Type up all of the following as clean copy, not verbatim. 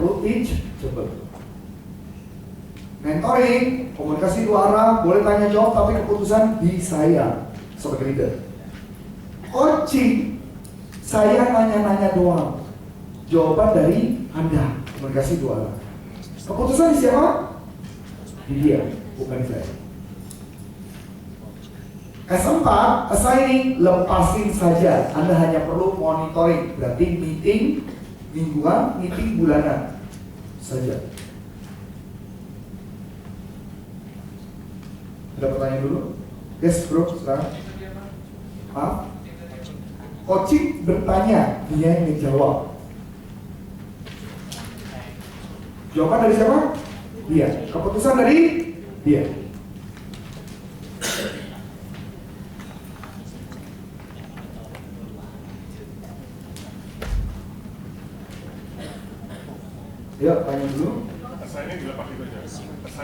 perlu teachable. Mentoring, komunikasi dua arah, boleh tanya jawab, tapi keputusan di saya sebagai leader. Coaching, saya nanya-nanya doang, jawaban dari Anda, komunikasi dua arah. Keputusan di siapa? Di dia, bukan di saya. S4, assigning, lepasin saja. Anda hanya perlu monitoring, berarti meeting mingguan, meeting bulanan saja. Ada pertanyaan dulu? Yes bro, sekarang. Maaf. Coaching bertanya, dia yang menjawab. Jawaban dari siapa? Dia. Keputusan dari dia. Ya, tanya dulu. Assigning dilepas gitu aja.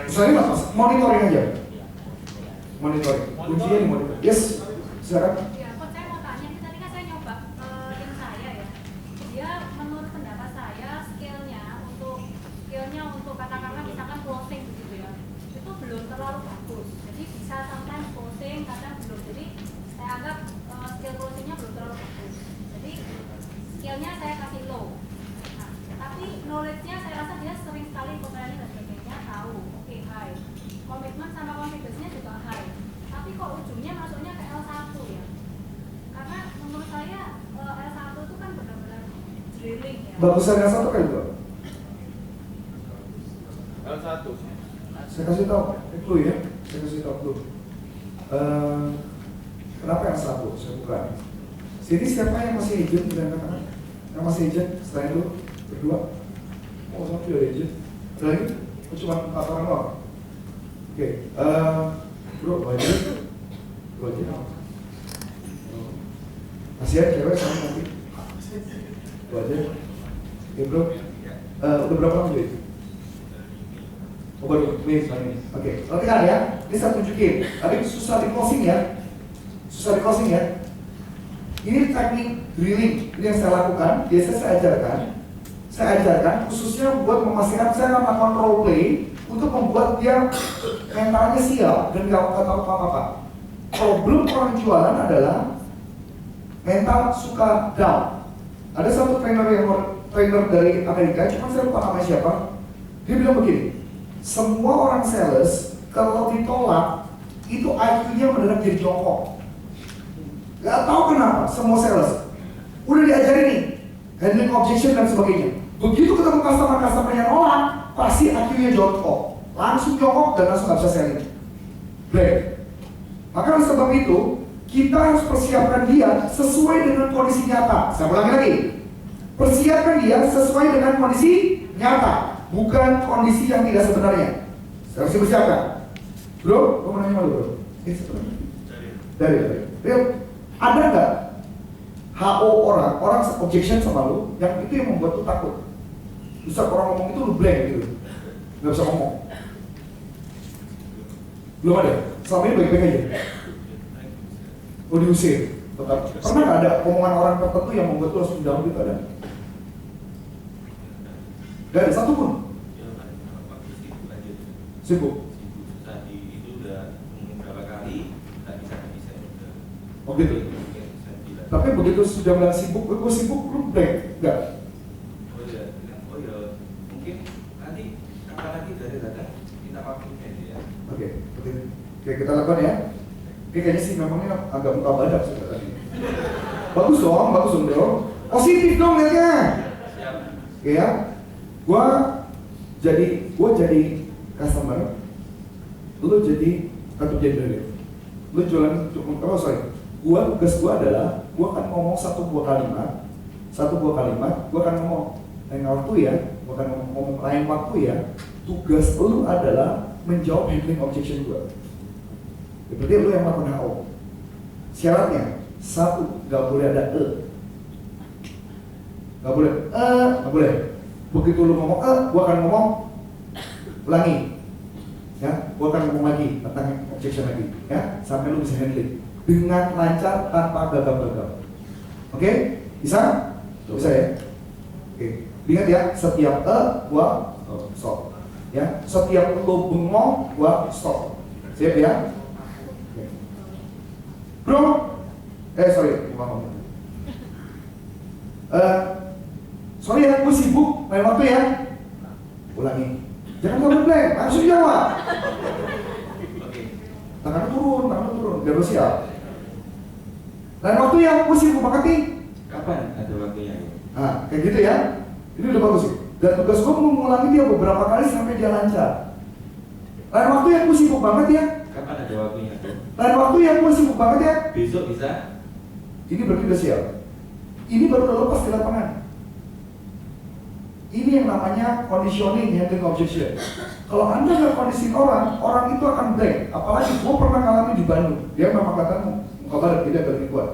Assigning lepas, monitoring aja. Monitoring. Kuncinya di monitoring. Yes, silakan. Ya, kok saya mau tanya, tadi kan saya nyoba tim saya ya. Dia menurut pendapat saya skillnya untuk katakanlah misalkan closing begitu ya, itu belum terlalu bagus. Jadi bisa sometimes closing, kadang belum. Jadi saya anggap skill closingnya belum terlalu bagus. Jadi skillnya saya kasih low. Nah, tapi knowledge-nya saya rasa dia sering sekali pemberani dan sebagainya tahu. Oke, high. Komitmen sama confidence-nya juga high. Tapi kok ujungnya masuknya ke L1 ya? Karena menurut saya L1 itu kan benar-benar drilling ya. Bagusan yang satu kali bro. L1. Saya kasih tahu, clue ya. Saya kasih tahu clue. Kenapa yang satu? Saya buka. Sini siapa yang masih agent? Yang masih agent? Setelah itu berdua. Oh, satu ya agent. Ada lagi? Oh, cuma 4 orang doang. Oke, bro, wajib. Kasihan cewek sama nanti. Wajib. Oke bro. Udah berapa lama jadi? Oh baru, ini. Oke, perhatikan ya. Ini saya tunjukin. Tadi susah di closing ya. Ini teknik drilling. Ini yang saya lakukan. Biasanya saya ajarkan khususnya buat memastikan saya akan melakukan role play untuk membuat dia mentalnya siap dan gak tahu apa-apa. Problem orang jualan adalah mental suka down. Ada satu trainer dari Amerika, cuma saya lupa namanya siapa. Dia bilang begini, semua orang sales kalau ditolak itu IQ-nya mendadak jadi jongkok. Gak tahu kenapa, semua sales udah diajarin nih handling objection dan sebagainya. Begitu ketemu customer yang nolak, pasti IQ-nya jongkok, langsung jongkok dan langsung gak bisa selling. Break. Maka oleh sebab itu kita harus persiapkan dia sesuai dengan kondisi nyata. Saya ulangi lagi, persiapkan dia sesuai dengan kondisi nyata, bukan kondisi yang tidak sebenarnya. Saya harus persiapkan. Bro, kamu nanya malu bro? Dari. Ada nggak HO orang objection sama lu, yang itu yang membuat lu takut? Bisa orang ngomong itu lu blank gitu, nggak bisa ngomong. Belum ada. Selama ini baik-baik aja. Oh diusir. Tetap. Pernah nggak ada omongan orang tertentu yang membuat lu langsung down gitu ada? Gak ada satu pun. Sibuk. Tadi itu udah beberapa kali nggak bisa. Oh gitu. Tapi begitu sudah bilang sibuk, gue sibuk, lu blank, enggak? Oh ya, mungkin nanti kata lagi dari data kita pakai aja ya. Oke, kita lakukan ya. Ini kayaknya sih memangnya agak buka badak sudah tadi. Bagus dong bro. Positif dong lihatnya. Siap. Oke ya. Gua jadi customer, lu jadi kartu general. Lu jualan tugas gua adalah gua akan ngomong satu buah kalimat, gua akan ngomong lain waktu ya, gua akan ngomong lain waktu ya. Tugas lu adalah menjawab handling objection gua. Berarti lu yang melakukan HO. Syaratnya satu, nggak boleh ada nggak boleh. Begitu lu ngomong gua akan ngomong ulangi, ya, gua akan ngomong lagi tentang objection lagi, ya, sampai lu bisa handling dengan lancar tanpa gagal-gagal. Oke? Bisa? Bisa ya? Oke. Ingat ya, setiap gua stop. Ya, setiap lo bengong, gua stop. Siap ya? Bro, sorry, sorry ya, gue sibuk, main waktu ya. Ulangi. Jangan kabur blank, langsung jawab. Tangan turun, biar lo siap. Lain waktu ya, gue sibuk banget nih. Kapan ada waktunya? Nah, kayak gitu ya. Ini udah bagus sih. Dan tugas gue mengulangi dia beberapa kali sampai dia lancar. Lain waktu yang gue sibuk banget ya. Kapan ada waktunya tuh? Lain waktu yang gue sibuk banget ya. Besok bisa? Ini berarti udah siap. Ini baru udah lepas di lapangan. Ini yang namanya conditioning handling objection. Kalau Anda nggak conditioning orang itu akan blank. Apalagi gue pernah ngalamin di Bandung. Dia memang katamu, muka barat beda dari gue.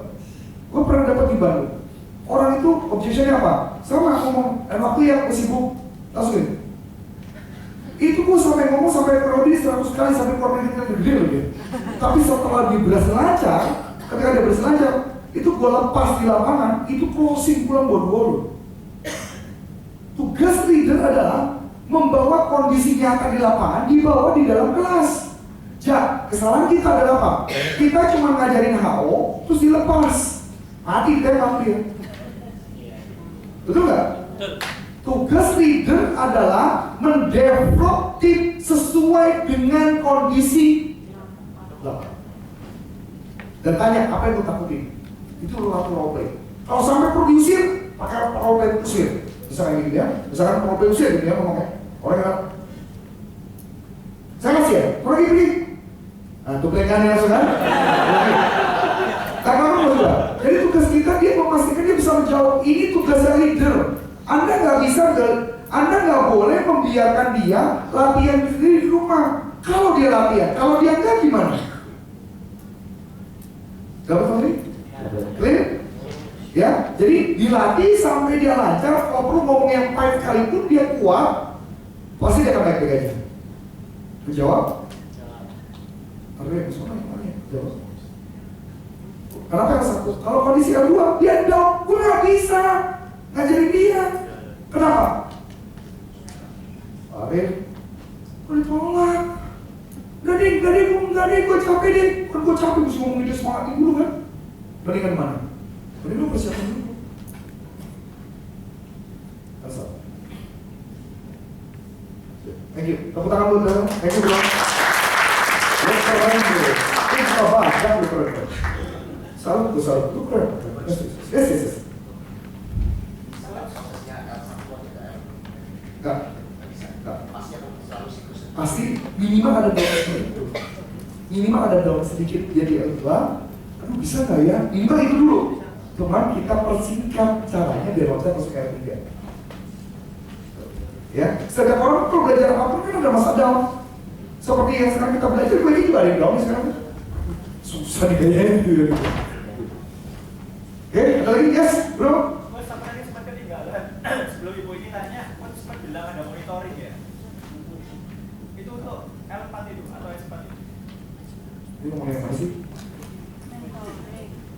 Gue pernah dapat di Bandung. Orang itu objectionnya apa? Sama ngomong, waktu yang gue sibuk, langsung ini. Itu gue sampai ngomong sampai prodi 100 kali sampai korban kita gede loh dia. Tapi setelah dia berhasil lancar, ketika dia berhasil lancar, itu gue lepas di lapangan, itu closing pulang buat gue loh. Tugas leader adalah membawa kondisi nyata di lapangan dibawa di dalam kelas. Kesalahan kita adalah apa? Kita cuma ngajarin HO terus dilepas. Mati kita ngambil. Betul nggak? Tugas leader adalah mendevelop tim sesuai dengan kondisi lapangan. Dan tanya apa yang lu takutin? Itu role play. Kalau sampai produsir, pakai role play usir. Misalkan gitu ya, misalkan role play usir gitu ya ngomongnya. Orang yang saya kasih ya, pergi. Nah, tuh pelayannya langsung kan? Karena apa juga? Jadi tugas kita dia memastikan dia bisa menjawab. Ini tugasnya leader. Anda nggak boleh membiarkan dia latihan sendiri di rumah. Kalau dia latihan, kalau dia enggak gimana? Dapat tadi? Clear? Ya, jadi dilatih sampai dia lancar. Kalau perlu ngomong yang pahit sekalipun dia kuat, pasti dia akan baik-baik aja. Menjawab? Jawab. Kenapa yang satu? Kalau kondisi yang dua, dia down, gue nggak bisa ngajarin dia. Kenapa? Arif, gue ditolak. Gak deh, gue capek deh. Kan gue capek, mesti ngomongin dia semangatin dulu kan. Mendingan mana? Mending lu persiapkan dulu. Asal. Thank you. Tepuk tangan dulu. Thank you bro. Let's go ahead dulu. Ini apa? Jangan lupa. Salut, itu keren. Yes. Enggak. Pasti minimal ada down sedikit jadi L2. Aduh bisa nggak ya? Minimal itu dulu. Cuman kita persingkat caranya biar waktu masuk ke L3. Ya, setiap orang kalau belajar apapun kan ada masa down. Seperti yang sekarang kita belajar, gue juga ada yang down sekarang. Susah nih kayaknya itu. Oke, ada lagi? Yes, bro? Gue sempat ketinggalan. Sebelum ibu ini tanya, gue sempat bilang ada monitoring ya. Itu untuk L4 itu atau S4 itu? Ini ngomongin apa sih?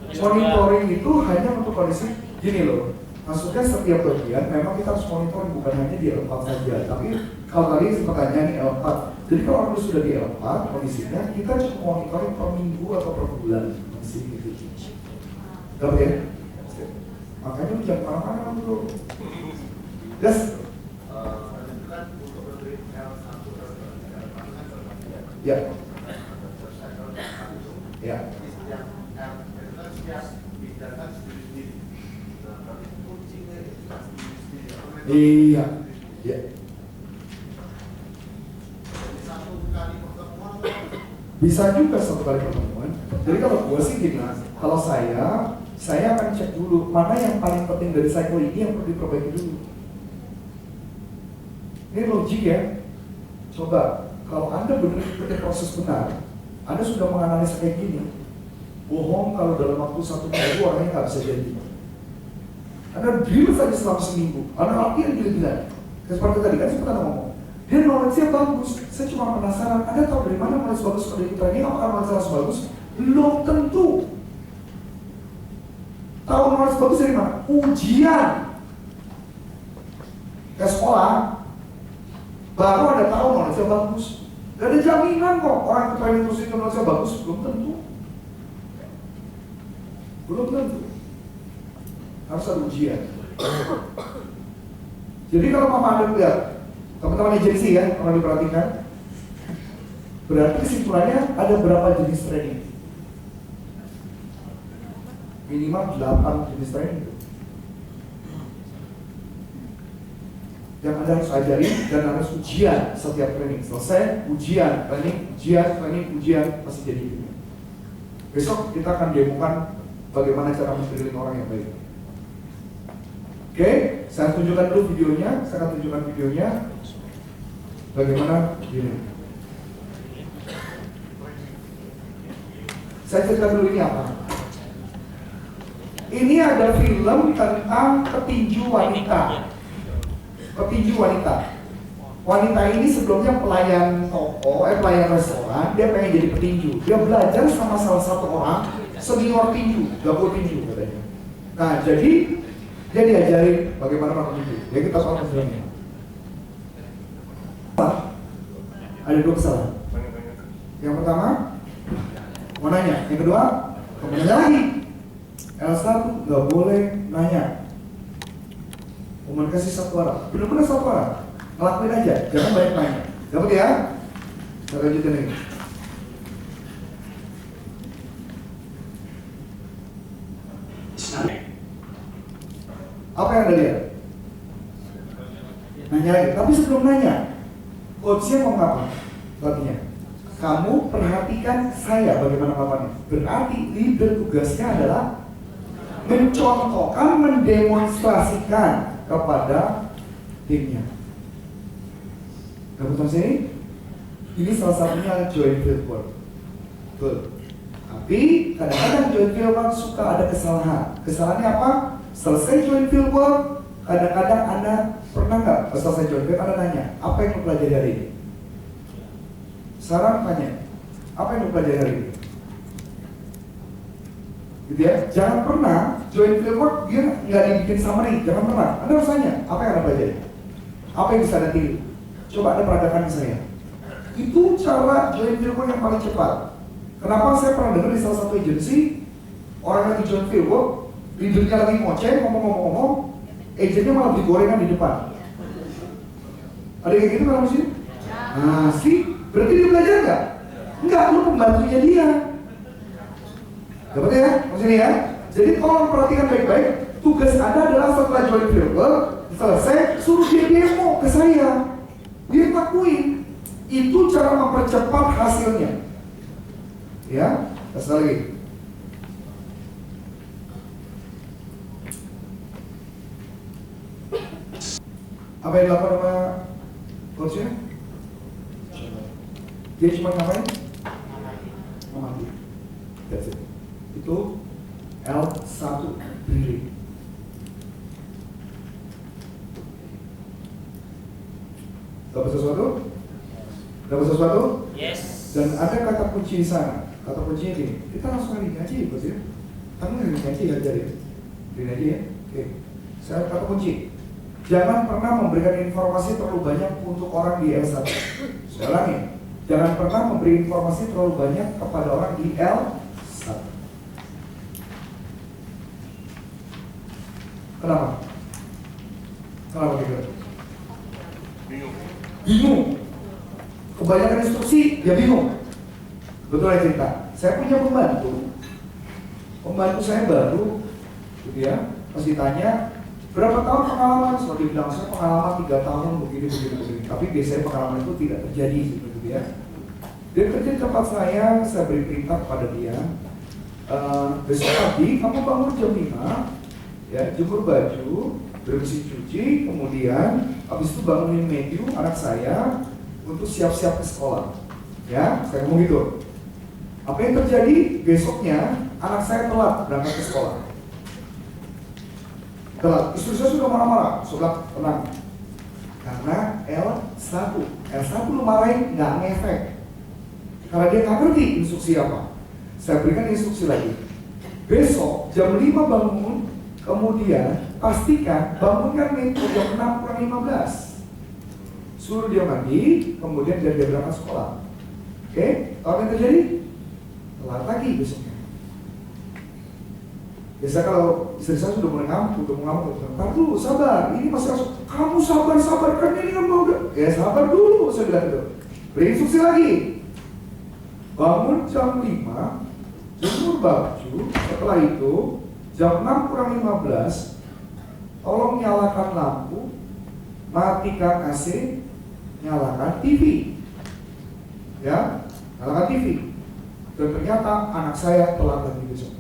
Monitoring itu hanya untuk kondisi gini loh. Maksudnya setiap bagian memang kita harus monitoring, bukan hanya di L4 saja. Tapi kalau tadi sempat tanya nih L4. Jadi kalau orang sudah di L4 kondisinya, kita cukup monitoring per minggu atau per bulan. Masih gitu. Dapat ya? Makanya lu jangan parah-parah dulu. Yes. Ya. Ya. Iya. Ya. Bisa juga satu kali pertemuan. Jadi kalau gue sih gini, kalau saya akan cek dulu mana yang paling penting dari cycle ini yang perlu diperbaiki dulu. Ini logik ya. Coba kalau Anda benar-benar proses benar, Anda sudah menganalisa kayak gini. Bohong kalau dalam waktu 1 minggu orangnya nggak bisa jadi. Anda drill saja selama seminggu, Anda latihan gila-gilaan. Seperti tadi kan sempat Anda ngomong, dia knowledge-nya bagus. Saya cuma penasaran, Anda tahu dari mana knowledge bagus kalau ikut training? Apakah knowledge harus bagus? Belum tentu. Tahu knowledge bagus dari mana? Ujian. ke sekolah, baru ada tahu knowledge bagus. Gak ada jaminan kok orang yang training terus itu knowledge bagus, belum tentu. Belum tentu. Harus ada ujian. Jadi kalau Mama Anda lihat, teman-teman agensi ya, kalau diperhatikan, berarti kesimpulannya ada berapa jenis training? Minimal 8 jenis training. Yang Anda harus ajarin dan harus ujian setiap training. Selesai, ujian, ujian, pasti jadi gitu. Besok kita akan demokan bagaimana cara mendirikan orang yang baik. Oke, saya tunjukkan dulu videonya. Saya akan tunjukkan videonya bagaimana ini. Saya cerita dulu ini apa. Ini ada film tentang petinju wanita. Petinju wanita. Wanita ini sebelumnya pelayan toko, pelayan restoran. Dia pengen jadi petinju. Dia belajar sama salah satu orang senior tinju, jago tinju katanya. Nah, jadi dia diajarin bagaimana petinju. Ya kita soal filmnya. Ada 2 kesalahan. Yang pertama, mau nanya. Yang kedua, mau nanya lagi. L1 nggak boleh nanya. Komunikasi satu arah, benar-benar satu arah. Ngelakuin aja, jangan banyak nanya. Dapat ya? Kita lanjutin lagi. Apa yang Anda lihat? Nanya lagi, tapi sebelum nanya, coachnya mau ngapa? Artinya, kamu perhatikan saya bagaimana papannya. Berarti leader tugasnya adalah mencontohkan, mendemonstrasikan kepada timnya. Dapat sini? Ini salah satunya joint field work. Betul. Tapi kadang-kadang joint field work suka ada kesalahan. Kesalahannya apa? Selesai joint field work, kadang-kadang Anda pernah nggak selesai joint field Anda nanya, apa yang lu pelajari hari ini? Sekarang tanya, apa yang lu pelajari hari ini? Gitu ya, jangan pernah joint field work dia nggak dibikin summary, jangan pernah. Anda harus tanya, apa yang Anda pelajari? Apa yang bisa Anda tiru? Coba Anda perhatikan ke saya. Itu cara joint field work yang paling cepat. Kenapa saya pernah dengar di salah satu agensi, orang lagi joint field work, leadernya lagi ngoceh, ngomong-ngomong, agennya malah beli gorengan di depan. Ada kayak gitu kalau sih? Nah, sih, berarti dia belajar nggak? Enggak, lu pembantunya dia. Dapat ya? Maksudnya ya? Jadi tolong perhatikan baik-baik. Tugas Anda adalah setelah join field work, selesai, suruh dia demo ke saya. Dia lakuin. Itu cara mempercepat hasilnya. Ya, kasih lagi. Apa yang dilakukan sama coachnya? Dia cuma ngapain? Mengamati. That's it. Itu L1 breathing. Dapat sesuatu? Dapat sesuatu? Yes. Dan ada kata kunci di sana. Kata kuncinya gini, kita langsung hari aja ya bos ya. Kamu hari aja ya jadi. Hari aja ya. Oke. Saya kata kunci. Jangan pernah memberikan informasi terlalu banyak untuk orang di L1. Saya ulangi. Jangan pernah memberi informasi terlalu banyak kepada orang di L1. Kenapa? Kenapa gitu? Bingung. Kebanyakan instruksi, dia bingung. Betul ya cerita. Saya punya pembantu. Pembantu saya baru, gitu ya. Pas ditanya, berapa tahun pengalaman? Setelah dibilang saya pengalaman 3 tahun begini. Tapi biasanya pengalaman itu tidak terjadi, gitu ya. Dia kerja di tempat saya beri perintah kepada dia. Besok pagi kamu bangun jam 5, ya, jemur baju, bersih cuci, kemudian habis itu bangunin Matthew, anak saya, untuk siap-siap ke sekolah. Ya, saya ngomong gitu. Apa yang terjadi? Besoknya anak saya telat berangkat ke sekolah. Telat. Istri saya sudah marah-marah. Sudah tenang. Karena L1 lu marahin nggak ngefek. Karena dia nggak ngerti instruksi apa. Saya berikan instruksi lagi. Besok jam 5 bangun, kemudian pastikan bangunkan Miko jam 6 kurang 15. Suruh dia mandi, kemudian dia berangkat sekolah. Oke, apa yang terjadi? Telat lagi besoknya. Biasa kalau istri saya sudah mulai ngamuk, ntar dulu, sabar, ini masih langsung, kamu sabar, kan ini kan mau udah. Ya sabar dulu, saya bilang gitu. Beri instruksi lagi. Bangun jam 5, jemur baju, setelah itu, jam 6 kurang 15, tolong nyalakan lampu, matikan AC, nyalakan TV. Ya, nyalakan TV. Dan ternyata anak saya telat lagi besok.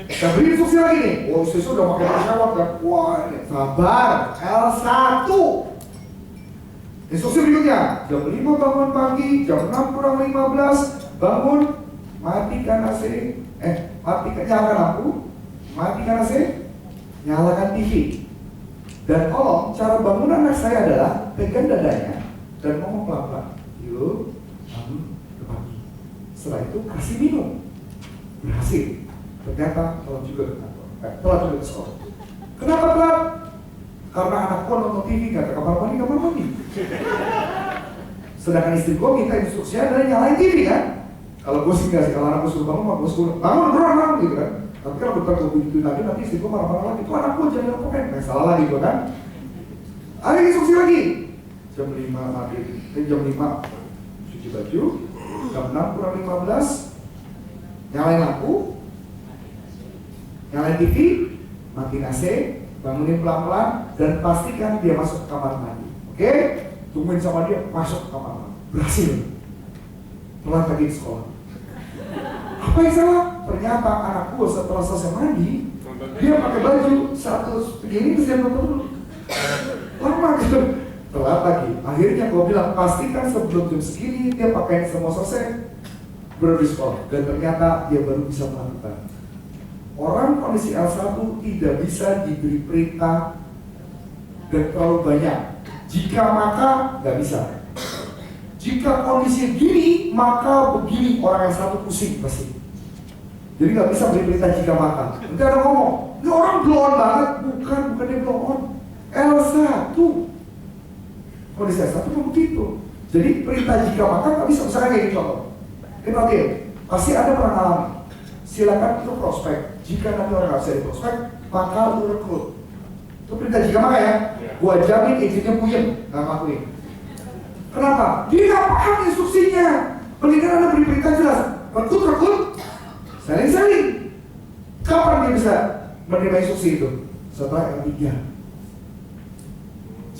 Saya beri instruksi lagi nih. Oh, istri udah pakai pesawat kan? Wah, sabar. L1. Instruksi berikutnya. Jam 5 bangun pagi, jam 6 kurang 15 bangun, matikan AC. Matikan, nyalakan lampu, matikan AC, nyalakan TV. Dan tolong cara bangun anak saya adalah pegang dadanya dan ngomong pelan-pelan. Yuk, bangun ke pagi. Setelah itu kasih minum. Berhasil. Ternyata telat juga ke kantor, telat juga ke sekolah. Kenapa telat? Karena anak gua nonton TV nggak ke kamar mandi. Sedangkan istri gua minta instruksinya adalah nyalain TV kan? Kalau gua sih nggak sih, kalau anak gua suruh bangun, gua suruh bangun beronang gitu kan? Tapi kalau bentar gua begitu lagi, nanti istri gua marah-marah lagi. Itu anak gua jangan ngapain? Nggak salah lagi gua kan? Ada instruksi lagi. Jam 5 mati, jam 5 cuci baju, jam 6 kurang 15 nyalain lampu, nyalain TV, matiin AC, bangunin pelan-pelan, dan pastikan dia masuk ke kamar mandi. Oke? Tungguin sama dia masuk ke kamar mandi. Berhasil. Telat lagi di sekolah. Apa yang salah? Ternyata anak gua setelah selesai mandi, dia pakai baju satu begini terus dia nonton dulu. Lama gitu. Telat lagi. Akhirnya gua bilang pastikan sebelum jam segini dia pakai semua selesai. Baru di sekolah, dan ternyata dia baru bisa melakukan. Orang kondisi L1 tidak bisa diberi perintah dan terlalu banyak. Jika maka, nggak bisa. Jika kondisi gini, maka begini. Orang L1 pusing pasti. Jadi nggak bisa beri perintah jika maka. Nanti ada ngomong, ini orang blow on banget. Bukan dia blow on. L1. Kondisi L1 begitu. Jadi perintah jika maka nggak bisa. Misalkan kayak gitu contoh. Oke, pasti ada pernah alami. Silakan lu prospek. Jika nanti orang nggak bisa di prospek, maka lu rekrut. Itu perintah jika maka ya. Gua jamin izinnya puyeng, nggak ngakuin. Kenapa? Dia nggak paham instruksinya. Mendingan Anda beri perintah jelas. Rekrut, saling. Kapan dia bisa menerima instruksi itu? Setelah L3.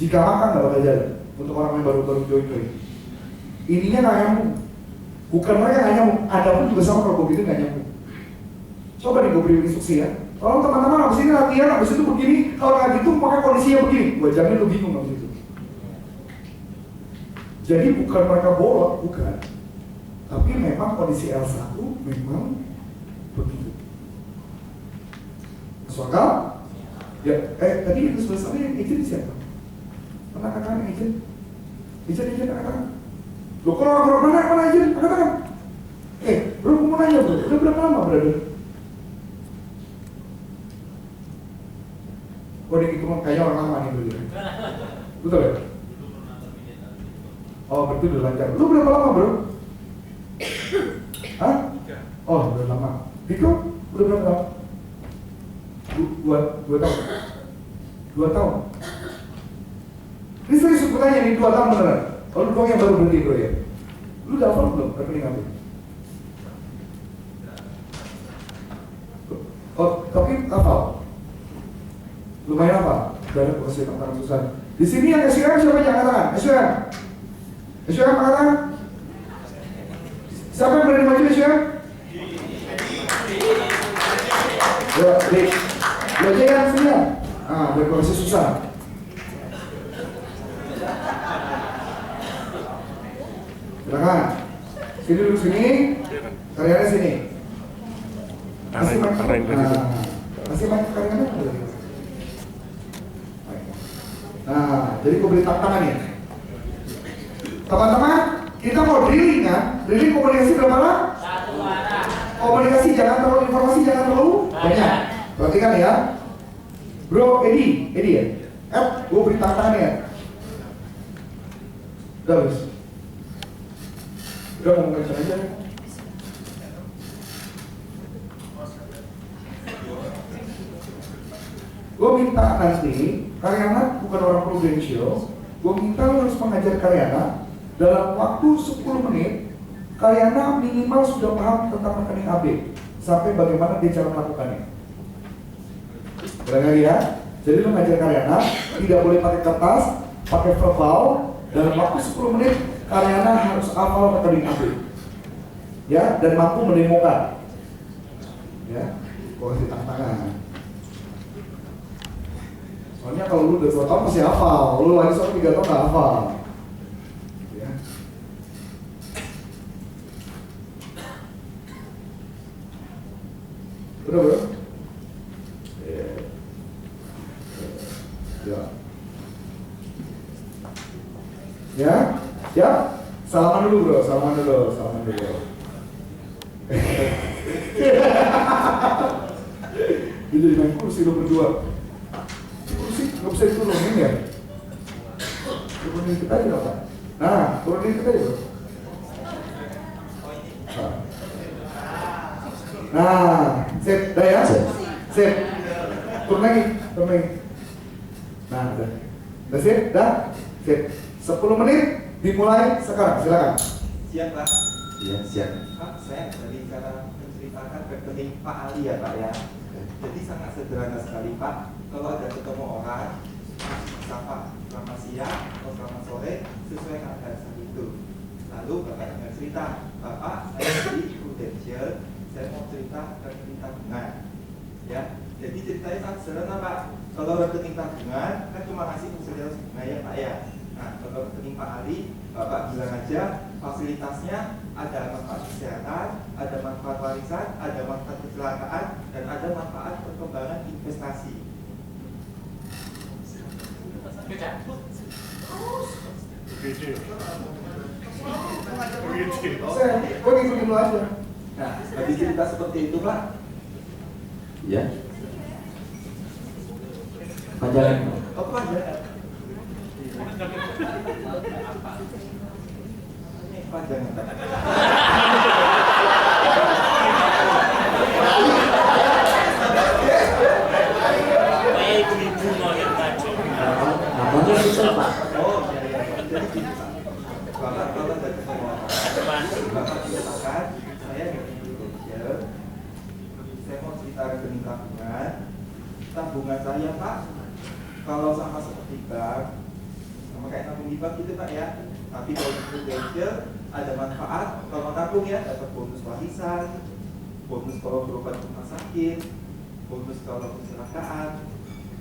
Jika maka nggak bakal jalan. Untuk orang yang baru join. Ininya nggak nyambung. Bukan mereka nggak nyambung, Anda pun juga sama kalau begitu nggak nyambung. Coba nih gue beri instruksi ya. Kalau teman-teman abis ini latihan, abis itu begini, kalau nggak gitu maka kondisinya begini. Gue jamin lu bingung abis itu. Jadi bukan mereka bolot, bukan. Tapi memang kondisi L1 memang begitu. Masuk akal? Ya, tadi itu sebelah sana yang izin siapa? Mana kakak yang izin? Izin kakak. Loh kalau orang mana aja, katakan. Bro, mau nanya bro, udah berapa lama brother? Oh, dia itu kayaknya orang lama nih bro. Betul ya? Oh, betul udah lancar. Lu berapa lama bro? Hah? Oh, udah lama. Diko, udah berapa lama? 2 tahun. 2 tahun. Ini serius sebenarnya nih 2 tahun beneran. Kalau lu yang baru berhenti bro ya, lu udah hafal belum rekening apa? Oh, tapi hafal? Lumayan hafal? Udah ada proses antara susah. Di sini yang SUM siapa yang katakan? SUM katakan? Siapa yang berani maju SUM? Lo aja yang sini ya? Ada proses susah. Silakan. Sini dulu sini. Karyanya sini. Kasih mic. Kasih mic karyanya. Nah, jadi gue beri tantangan nih. Teman-teman, kita mau drilling kan? Drilling komunikasi berapa lama? 1 arah. Komunikasi jangan terlalu, informasi jangan terlalu banyak. Perhatikan ya. Bro, Edi ya? Gue beri tantangan ya. Udah, Bos. Udah ngomongin aja. Gue minta nanti, Karyana bukan orang prudensial, gue minta lo harus mengajar Karyana dalam waktu 10 menit. Karyana minimal sudah paham tentang rekening AB sampai bagaimana dia cara melakukannya. Berani ya? Jadi lo ngajar Karyana tidak boleh pakai kertas, pakai verbal. Dalam waktu 10 menit Karyana harus hafal rekening AB, ya, dan mampu mendemokan. Ya, gue kasih tantangan. Soalnya kalau lu udah 2 tahun masih hafal, lu lagi soal 3 tahun nggak hafal. Ya. Udah bro? Ya, ya. Salaman dulu bro, salaman dulu. Dia jadi main kursi lo berdua. Kursi nggak bisa diturunin ya? Turunin kita aja apa? Nah, turunin kita aja bro. Nah, sip, dah ya? Sip. Turun lagi. Nah, udah sip, dah? Sip. 10 menit dimulai sekarang, silakan. Siap Pak. Iya, siap. Pak, saya dari cara menceritakan rekening Pak Ali ya Pak ya. Jadi sangat sederhana sekali Pak. Kalau ada ketemu orang, sapa selamat siang atau selamat sore sesuai keadaan saat itu. Lalu Bapak dengan cerita, Bapak saya di Prudential, saya mau cerita rekening tabungan. Ya, jadi ceritanya sangat sederhana Pak. Kalau rekening tabungan kan cuma ngasih fasilitas bunga ya Pak ya. Nah, kalau rekening Pak Ali, Bapak bilang aja fasilitasnya ada manfaat kesehatan, ada manfaat warisan, ada manfaat kecelakaan, dan ada manfaat perkembangan investasi. Gue ngikutin lo aja. Nah, bagi cerita seperti itu Pak. Iya. Panjangan. Apa aja? Ini panjang. Namanya susah Pak. Oh, iya. Jadi gini Pak. Bapak kalau dari semua Bapak ceritakan, saya dari Indonesia. Saya mau cerita rekening tabungan. Tabungan saya Pak, kalau sama seperti bank, sama kayak nabung di bank gitu Pak ya. Tapi kalau di Prudential ada manfaat. Kalau nabung ya dapat bonus warisan, bonus kalau berobat ke rumah sakit, bonus kalau kecelakaan,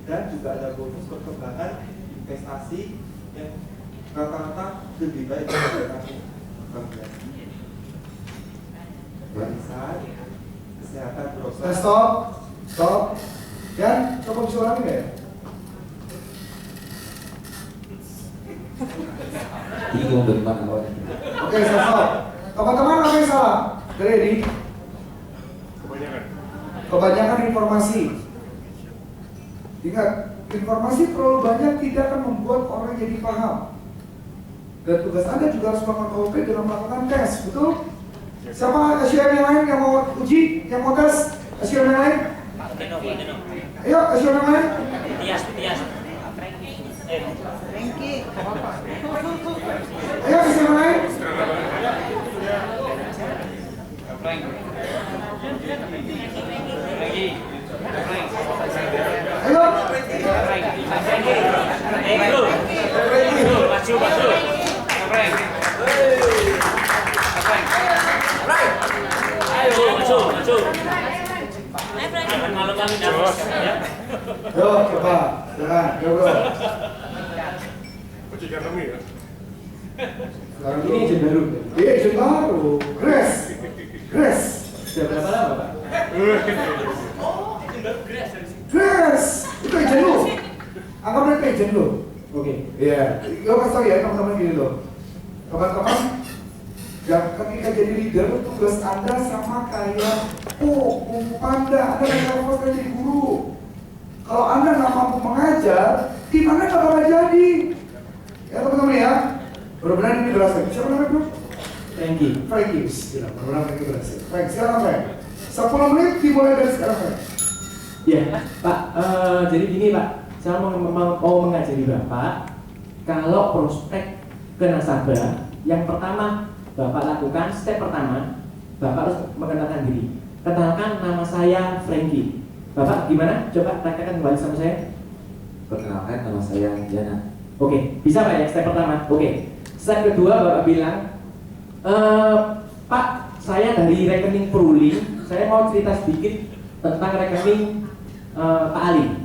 dan juga ada bonus perkembangan investasi yang rata-rata lebih baik daripada nabung. Warisan, kesehatan berobat. Stop. Ya, coba bisa ulangi nggak ya? Bingung dari mana awalnya. Oke, stop. Teman-teman apa yang salah? Ready? Kebanyakan informasi. Ingat, informasi terlalu banyak tidak akan membuat orang jadi paham. Dan tugas Anda juga harus melakukan OP dalam melakukan tes, betul? Siapa SIM yang lain yang mau uji, yang mau tes? SIM yang lain? Ayo, SIM yang lain? Tias. Ayo, SIM yang lain? Ayo. Maju. Ayo, maju. Malam kami nafas ya. Yo, coba. Jangan, yo bro. Sekarang ini izin baru. Iya, izin baru. Grace. Sudah berapa lama, Pak? Grace. Itu izin lu. Anggap mereka izin lu. Oke. Iya. Lo kasih tau ya teman-teman gini loh. Teman-teman, yang ketika jadi leader, tugas Anda sama kayak Kung Fu Panda. Anda nggak harus jadi guru. Kalau Anda nggak mampu mengajar, tim Anda nggak bakal jadi. Ya teman-teman ya, benar-benar ini berhasil. Siapa namanya bro? Frankie. Frankie, benar-benar Frankie berhasil. Frank, silakan Frank. 10 menit dimulai dari sekarang Frank. Ya, Pak. Jadi gini Pak, saya mau mengajari Bapak kalau prospek ke nasabah, yang pertama Bapak lakukan step pertama, Bapak harus mengenalkan diri. Kenalkan, nama saya Frankie. Bapak gimana? Coba katakan kembali sama saya. Perkenalkan, nama saya Diana. Oke, bisa Pak ya step pertama. Oke. Step kedua Bapak bilang, Pak, saya dari rekening Proling, saya mau cerita sedikit tentang rekening Pak Ali.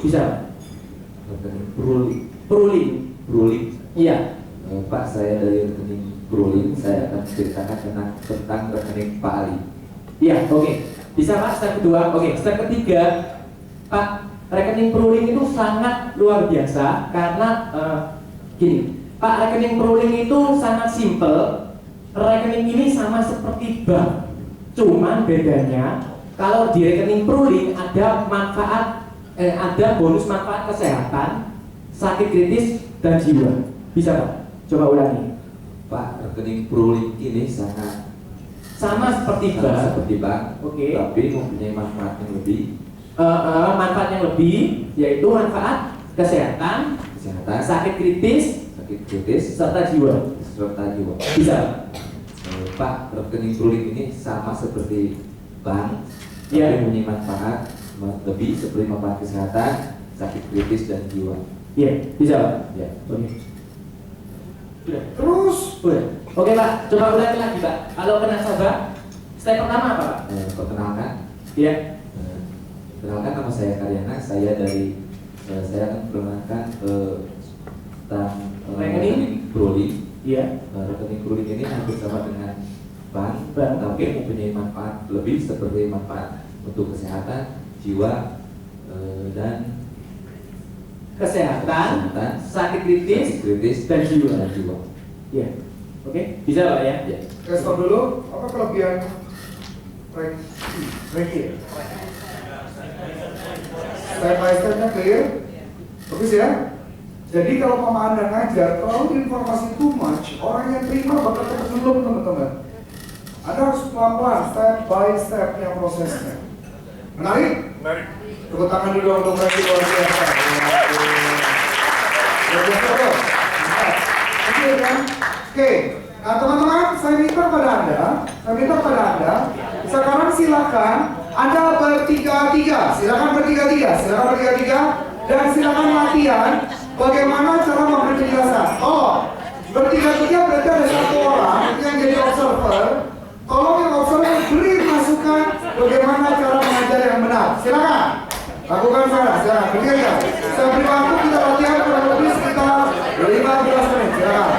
Bisa Pak? Rekening Proling. Iya. Pak, saya dari rekening Proling. Saya akan ceritakan tentang rekening Pak Ali. Iya, oke. Bisa Pak, step kedua. Oke, step ketiga, Pak, rekening Proling itu sangat luar biasa karena gini, Pak, rekening Proling itu sangat simple. Rekening ini sama seperti bank, cuman bedanya kalau di rekening Proling ada ada bonus manfaat kesehatan, sakit kritis dan jiwa. Bisa Pak? Coba ulangi. Pak, rekening Proling ini sangat Sama seperti sama bank. seperti bank, Oke. tapi mempunyai manfaat yang lebih. Manfaat yang lebih yaitu manfaat kesehatan, sakit kritis, serta jiwa. Bisa. Pak, rekening Proling ini sama seperti bank, Iya. tapi mempunyai manfaat lebih seperti manfaat kesehatan, sakit kritis dan jiwa. Iya, bisa Pak. Ya. Oke. Sudah. Terus, Sudah. Oke Pak, coba ulangi lagi Pak. Kalau ke nasabah, step pertama apa Pak? Perkenalkan, Iya. Perkenalkan, nama saya Karyana. Saya akan memperkenalkan tentang rekening Proling. Iya. Rekening Proling ini hampir sama dengan bank, Bank, tapi oke. mempunyai manfaat lebih seperti manfaat untuk kesehatan, jiwa, dan Kesehatan, sakit kritis, dan jiwa. jiwa. Iya. Oke, bisa Pak ya? Ya. kita stop dulu. Apa kelebihan Frankie? Step by stepnya clear? Bagus ya? Jadi kalau mama Anda ngajar, terlalu informasi too much, orang yang terima bakal tergelum teman-teman. Anda harus pelan-pelan, step by stepnya prosesnya. Menarik? Menarik. Tepuk tangan dulu dong untuk Frankie, luar biasa. Luar biasa bro. Oke kan? Oke. Nah teman-teman, saya minta pada Anda, sekarang silakan Anda bertiga-tiga, dan silakan latihan bagaimana cara memberi penjelasan. Oh, bertiga-tiga berarti ada satu orang yang jadi observer. Tolong yang observer beri masukan bagaimana cara mengajar yang benar. Silakan. Lakukan silakan. Bertiga. Saya beri waktu kita latihan kurang lebih sekitar 15 menit. Silakan.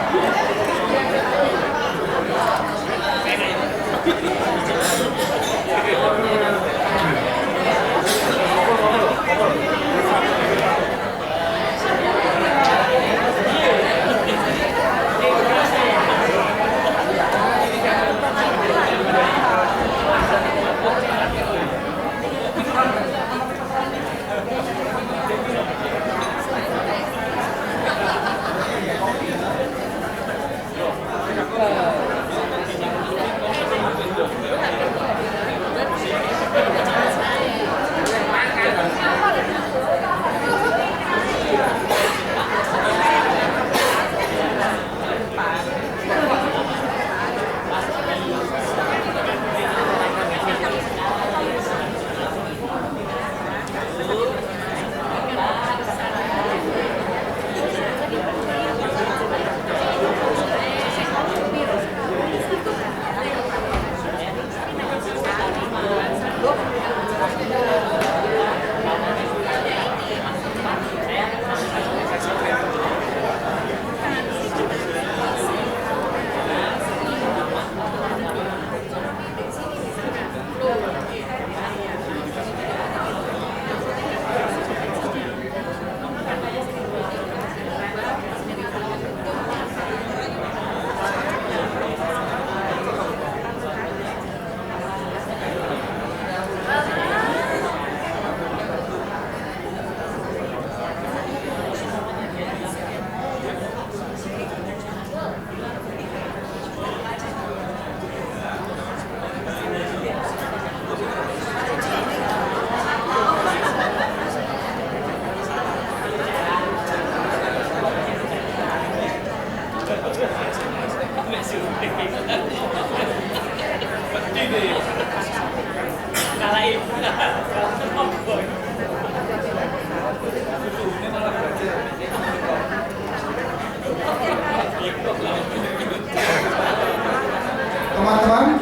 Teman-teman,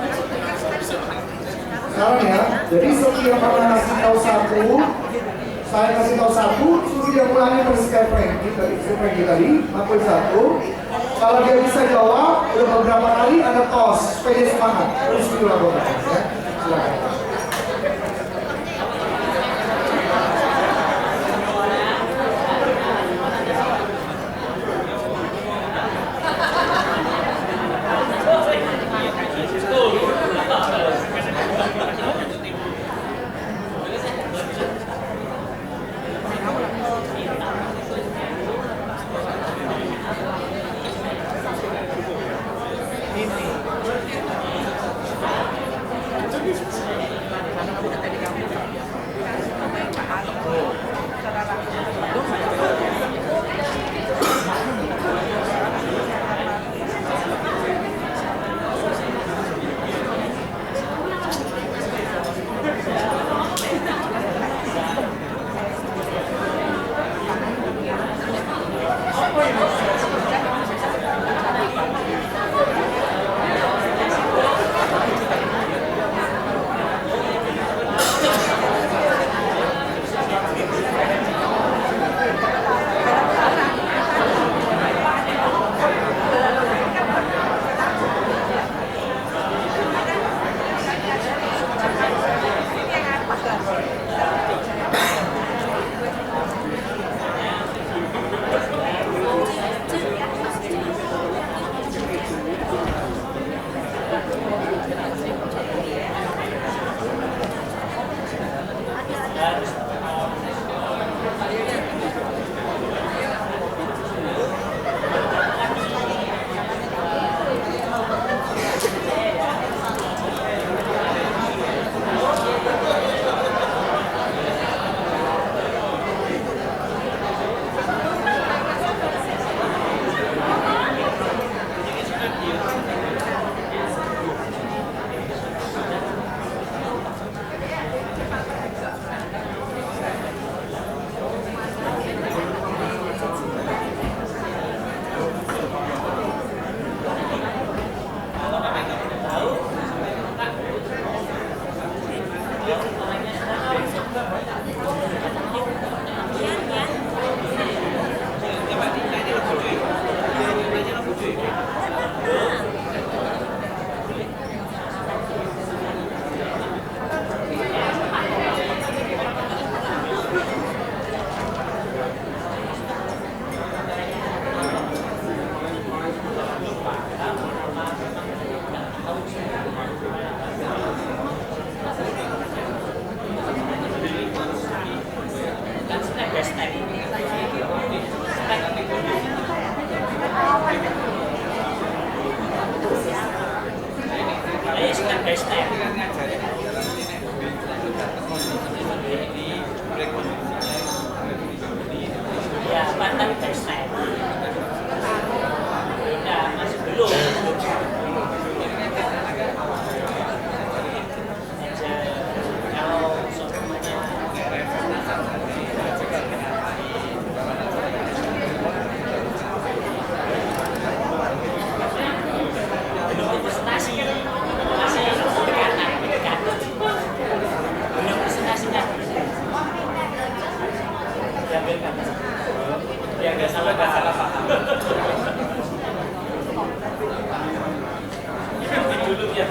sekarang ya, jadi setiap pernah ngasih tahu satu, saya kasih tahu satu, suruh dia ulangi pada Frankie tadi, ngakuin satu. Kalau dia bisa jawab, udah beberapa kali ada tos, supaya dia semangat. Terus dulu lakukan, ya. Silakan. Dulu biar